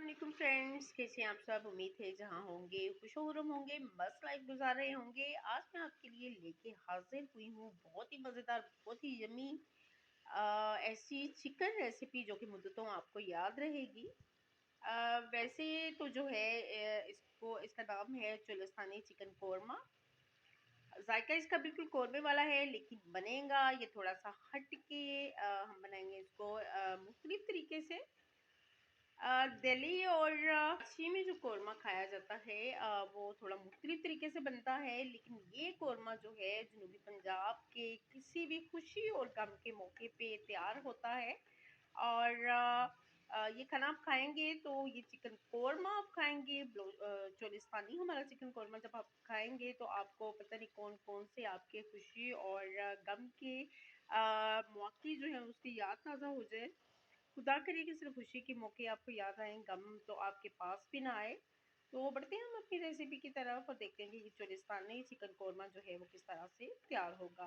वालेकुम फ्रेंड्स, कैसे हैं आप सब। उम्मीद है जहां होंगे खुशोरम होंगे, मस्त लाइफ गुजार रहे होंगे। आज मैं आपके लिए लेके हाजिर हुई हूँ बहुत ही मज़ेदार, बहुत ही यमी ऐसी चिकन रेसिपी जो कि मुद्दतों आपको याद रहेगी। वैसे तो जो है इसका नाम है चुलिस्तानी चिकन कोरमा। जायका इसका बिल्कुल कोरमे वाला है, लेकिन बनेगा ये थोड़ा सा हट के। हम बनाएंगे इसको मुख्तलिफ तरीके से। दिल्ली और कराची में जो कोरमा खाया जाता है वो थोड़ा मुख्तलिफ तरीके से बनता है, लेकिन ये कोरमा जो है जनूबी पंजाब के किसी भी खुशी और गम के मौके पे तैयार होता है। और ये खाना आप खाएंगे तो ये चिकन कोरमा आप खाएंगे, चोलिस्तानी हमारा चिकन कोरमा जब आप खाएंगे तो आपको पता नहीं कौन कौन से आपके खुशी और गम के मौके जो है उसकी याद ताज़ा हो जाए। खुदा करे कि सिर्फ खुशी के मौके आपको याद आए, गम तो आपके पास भी ना आए। तो बढ़ते हैं हम अपनी रेसिपी की तरफ और देखते हैं कि ये चोलिस्तानी चिकन कोरमा जो है वो किस तरह से तैयार होगा।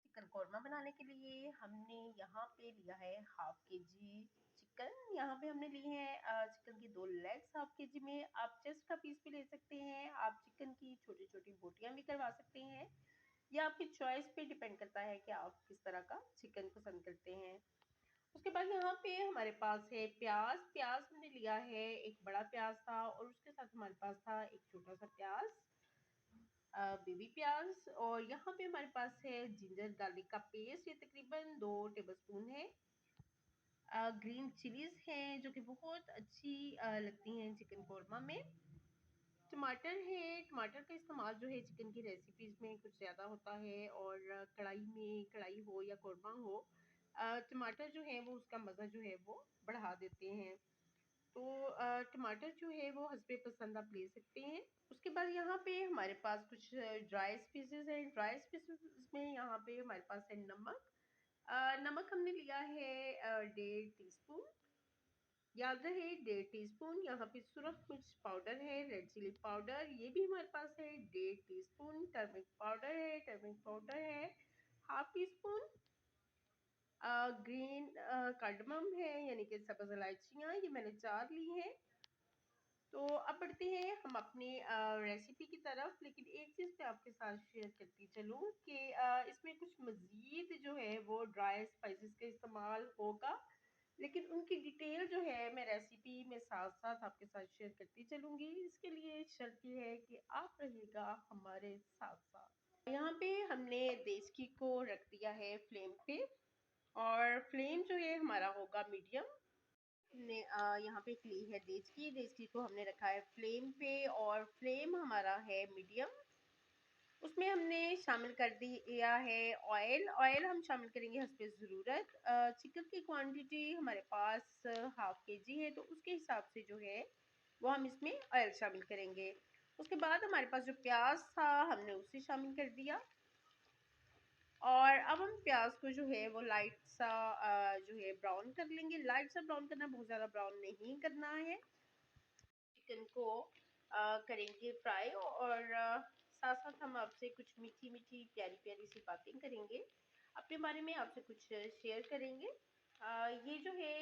चिकन कोरमा बनाने के लिए हमने यहाँ पे लिया है हाफ के जी चिकन। यहाँ पे हमने लिए हैं चिकन की 2 लेग्स हाफ के जी में। आप चेस्ट का पीस भी ले सकते हैं, आप चिकन की छोटी छोटी बोटियां भी करवा सकते हैं। यह आपकी चॉइस पे डिपेंड करता है कि आप किस तरह का चिकन पसंद करते हैं। उसके बाद यहाँ पे हमारे पास है प्याज। प्याज हमने लिया है, एक बड़ा प्याज था और उसके साथ हमारे पास था एक छोटा सा प्याज, बेबी प्याज। और यहाँ पे हमारे पास है जिंजर गार्लिक का पेस्ट, ये तकरीबन 2 टेबलस्पून है। ग्रीन चिलीज हैं जो कि बहुत अच्छी लगती हैं चिकन कोरमा में। टमाटर है, टमाटर का इस्तेमाल जो है चिकन की रेसिपीज में कुछ ज़्यादा होता है। और कढ़ाई हो या कोरमा हो, टमाटर जो है वो उसका मज़ा जो है वो बढ़ा देते हैं। तो टमाटर जो है वो हस्बे पसंद आप ले सकते हैं। उसके बाद यहाँ पे हमारे पास कुछ ड्राई स्पीसेस हैं। ड्राई स्पीसेस में यहाँ पे हमारे पास है नमक। नमक हमने लिया है 1.5 टीस्पून। याद रहे 1.5 टीस्पून। यहाँ पे सुरख मिर्च पाउडर है, रेड चिली पाउडर ये भी हमारे पास है 1.5 टीस्पून। टर्मरिक पाउडर है, half tea spoon. Green cardamom है यानी कि सब्ज इलायचियाँ, ये मैंने 4 ली हैं। तो अब बढ़ते हैं हम अपनी रेसिपी की तरफ। लेकिन एक चीज़ मैं आपके साथ शेयर करती चलूँ कि इसमें कुछ मज़ीद जो है वो ड्राई स्पाइसेस का इस्तेमाल होगा, लेकिन उनकी डिटेल जो है मैं रेसिपी में साथ साथ आपके साथ शेयर करती चलूँगी। इसके लिए शर्त ये है कि आप रहिएगा हमारे साथ साथ। यहाँ पे हमने देचकी को रख दिया है फ्लेम पे, और फ्लेम जो है हमारा होगा मीडियम। हमने यहाँ पे एक ली है देचकी। देचकी को हमने रखा है फ्लेम पे और फ्लेम हमारा है मीडियम। उसमें हमने शामिल कर दिया है ऑयल। ऑयल हम शामिल करेंगे हस्बे ज़रूरत। चिकन की क्वांटिटी हमारे पास हाफ के जी है, तो उसके हिसाब से जो है वो हम इसमें ऑयल शामिल करेंगे। उसके बाद हमारे पास जो प्याज था हमने उसे शामिल कर दिया। और अब हम प्याज को जो है वो लाइट सा जो है ब्राउन कर लेंगे। लाइट सा ब्राउन करना, बहुत ज़्यादा ब्राउन नहीं करना है। चिकन को करेंगे फ्राई, और साथ साथ हम आपसे कुछ मीठी मीठी प्यारी प्यारी सी बातें करेंगे, अपने बारे में आपसे कुछ शेयर करेंगे। ये जो है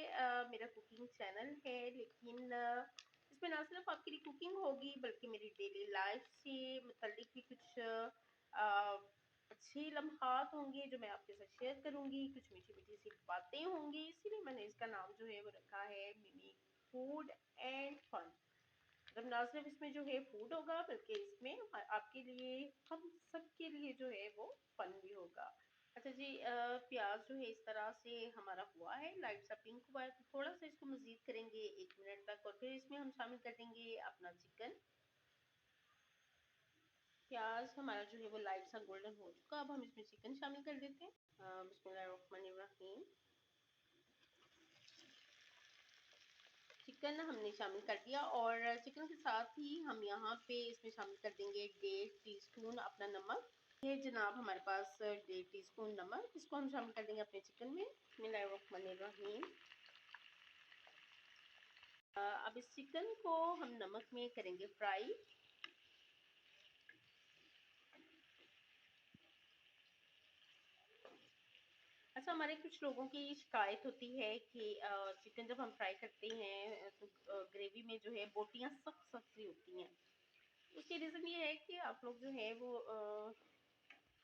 मेरा कुकिंग चैनल है, लेकिन इसमें ना सिर्फ आपके लिए कुकिंग होगी बल्कि मेरी डेली लाइफ से मुतल्लिक भी कुछ अच्छे लम्हात होंगे जो मैं आपके साथ शेयर करूंगी। कुछ मीठी मीठी सी बातें होंगी, इसीलिए मैंने इसका नाम जो है वो रखा है मिमी फूड एंड फन। मतलब ना सिर्फ इसमें जो है फूड होगा बल्कि इसमें आपके लिए, हम सबके लिए जो है वो फन भी होगा। अच्छा जी, प्याज जो है इस तरह से हमारा हुआ है, लाइट सा पिंक हुआ है, तो थोड़ा सा इसको मज़ीद करेंगे 1 मिनट तक, और फिर इसमें हम शामिल कर देंगे अपना चिकन। प्याज हमारा जो है वो लाइट सा गोल्डन हो चुका, अब हम इसमें चिकन शामिल कर देते हैं। बिस्मिल्लाहिर्रहमानिर्रहीम। चिकन हमने शामिल कर दिया, और चिकन के साथ ही हम यहाँ पे इसमें शामिल कर देंगे 1.5 टीस्पून अपना नमक। ये जनाब हमारे पास 1.5 टीस्पून नमक, इसको हम शामिल कर देंगे अपने चिकन में। बिस्मिल्लाहिर्रहमानिर्रहीम। अब इस चिकन को हम नमक में करेंगे फ्राई। अच्छा अच्छा, हमारे कुछ लोगों की शिकायत होती है कि चिकन जब हम फ्राई करते हैं तो ग्रेवी में जो है बोटियां सख्त सख्त सी होती हैं। उसकी रीज़न ये है कि आप लोग जो है वो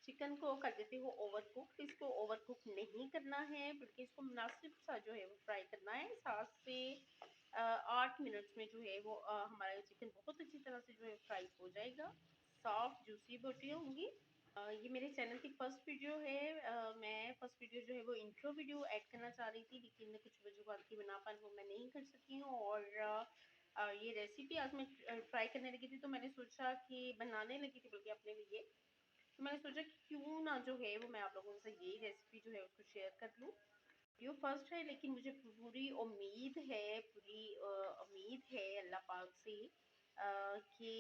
चिकन को कर देते हो ओवर कुक। इसको ओवर कुक नहीं करना है, बल्कि इसको मुनासिब सा जो है वो फ्राई करना है। 7 से 8 मिनट्स में जो है वो हमारा चिकन बहुत अच्छी तरह से जो है फ्राई हो जाएगा। सॉफ्ट जूसी बोटियां होंगी। ये मेरे चैनल की फर्स्ट वीडियो है। मैं फर्स्ट वीडियो जो है वो इंट्रो वीडियो ऐड करना चाह रही थी, लेकिन कुछ वजूहत की बिना पर वो मैं नहीं कर सकी हूँ। और ये रेसिपी आज मैं ट्राई करने लगी थी, तो मैंने सोचा कि बनाने लगी थी बल्कि अपने लिए, तो मैंने सोचा कि क्यों ना जो है वो मैं आप लोगों से यही रेसिपी जो है उसको शेयर कर लूँ। वीडियो फर्स्ट है, लेकिन मुझे पूरी उम्मीद है, उम्मीद है अल्लाह पाक से कि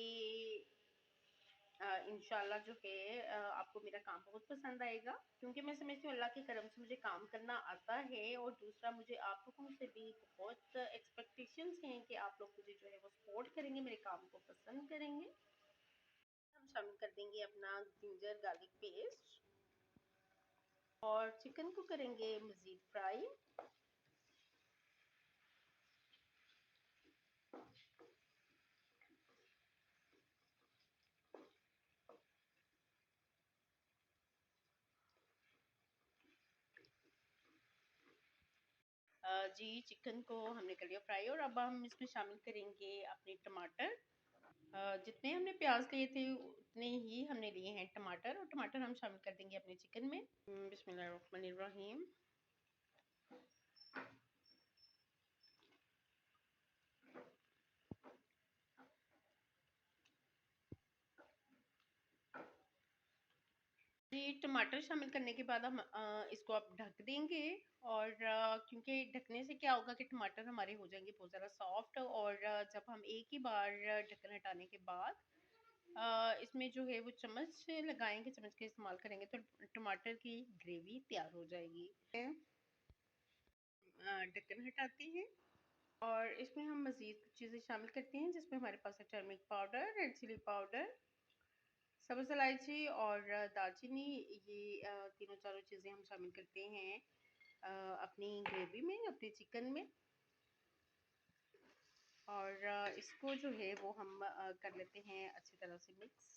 इंशाल्लाह जो है आपको मेरा काम बहुत पसंद आएगा, क्योंकि मैं समझती हूँ अल्लाह के करम से मुझे काम करना आता है। और दूसरा, मुझे आप लोगों से भी बहुत एक्सपेक्टेशंस हैं कि आप लोग मुझे जो है वो सपोर्ट करेंगे, मेरे काम को पसंद करेंगे। हम शामिल कर देंगे अपना जिंजर गार्लिक पेस्ट और चिकन को करेंगे मज़ीद फ्राई। जी, चिकन को हमने कर लिया फ्राई, और अब हम इसमें शामिल करेंगे अपने टमाटर। जितने हमने प्याज लिए थे उतने ही हमने लिए हैं टमाटर, और टमाटर हम शामिल कर देंगे अपने चिकन में। बिस्मिल्लाहिर्रहमानिर्रहीम। जी, टमाटर शामिल करने के बाद हम इसको अब ढक देंगे। और क्योंकि ढकने से क्या होगा कि टमाटर हमारे हो जाएंगे बहुत ज़्यादा सॉफ्ट। और जब हम एक ही बार ढक्कन हटाने के बाद इसमें जो है वो चम्मच लगाएंगे, चम्मच का इस्तेमाल करेंगे, तो टमाटर की ग्रेवी तैयार हो जाएगी। ढक्कन हटाते हैं और इसमें हम मज़ीद कुछ चीज़ें शामिल करते हैं, जिसमें हमारे पास है turmeric powder, red chilli powder, सब्ज़ इलायची और दालचीनी। ये तीनों चारों चीज़ें हम शामिल करते हैं अपनी ग्रेवी में, अपने चिकन में। और इसको जो है वो हम कर लेते हैं अच्छी तरह से मिक्स।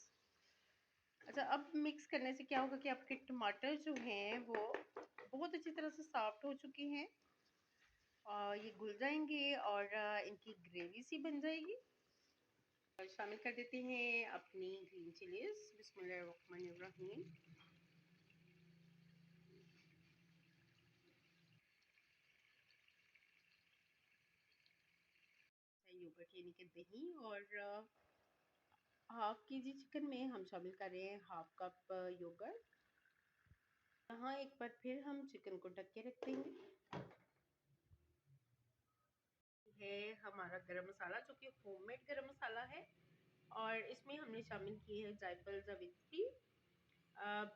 अच्छा, अब मिक्स करने से क्या होगा कि आपके टमाटर जो हैं वो बहुत अच्छी तरह से सॉफ्ट हो चुके हैं, और ये घुल जाएंगे और इनकी ग्रेवी सी बन जाएगी। और शामिल कर देते हैं अपनी ग्रीन चिलीज। बिस्मिल्लाहिर्रहमानिर्रहीम। योगर्ट यानी कि दही, और हाफ के जी चिकन में हम शामिल कर रहे हैं हाफ कप योगर्ट। यहाँ एक बार फिर हम चिकन को ढक के रख देंगे। है हमारा गरम मसाला, जो कि होममेड गरम मसाला है, और इसमें हमने शामिल किए हैं जायफल, जावित्री,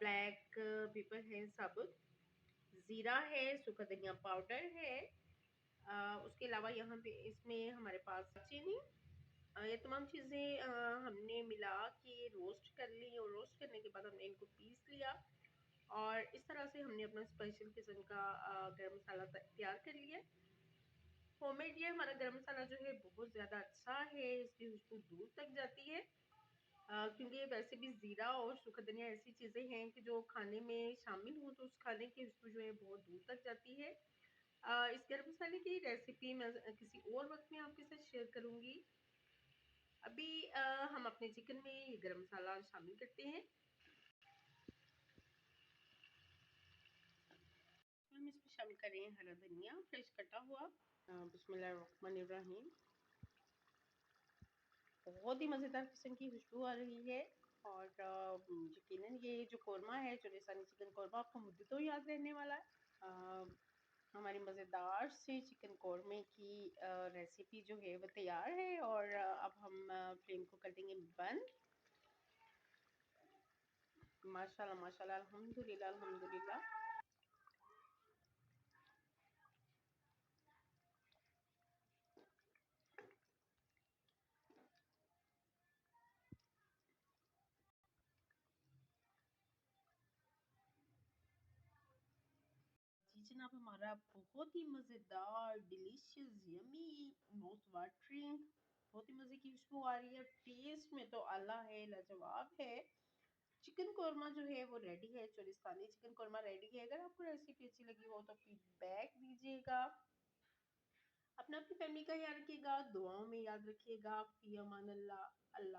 ब्लैक पेपर है साबुत, ज़ीरा है, सूखा धनिया पाउडर है। उसके अलावा यहाँ पे इसमें हमारे पास चीनी। ये तमाम चीज़ें हमने मिला के रोस्ट कर ली, और रोस्ट करने के बाद हमने इनको पीस लिया, और इस तरह से हमने अपना स्पेशल किस्म का गरम मसाला तैयार कर लिया। होममेड ये हमारा गरम मसाला जो है बहुत ज़्यादा अच्छा है, इसकी खुशबू दूर तक जाती है। क्योंकि वैसे भी ज़ीरा और सूखा धनिया ऐसी चीज़ें हैं कि जो खाने में शामिल हो तो उस खाने की खुशबू जो है बहुत दूर तक जाती है। इस गरम मसाले की रेसिपी मैं किसी और वक्त में आपके साथ शेयर करूँगी। अभी हम अपने चिकन में ये गरम मसाला शामिल करते हैं। हम इसमें शामिल कर रहे हैं हरा धनिया फ्रेश कटा हुआ। बिस्मिल्लाहिर्रहमानिर्रहीम। बहुत ही मज़ेदार किस्म की खुशबू आ रही है। और यकीनन ये जो कौरमा है, जो रेसानी चिकन कौरमा, आपको मुद्दतों याद रहने वाला है। हमारी मज़ेदार से चिकन कौरमे की रेसिपी जो है वो तैयार है, और अब हम फ्लेम को कर देंगे बंद। माशाल्लाह माशाल्लाह, अल्हम्दुलिल्लाह अल्हम्दुलिल्लाह। जनाब हमारा बहुत ही मज़ेदार, डिलीशियस, यम्मी, माउथ वाटरिंग, बहुत ही मज़े की खुशबू आ रही है। टेस्ट में तो आला है, लाजवाब है। चिकन कोरमा जो है वो रेडी है, चोरिस्तानी चिकन कोरमा रेडी है। अगर आपको रेसिपी अच्छी लगी हो तो फीडबैक दीजिएगा। अपना अपनी फैमिली का ख्याल रखिएगा, दुआओं में याद रखिएगा। फी अमान अल्लाह। अल्लाह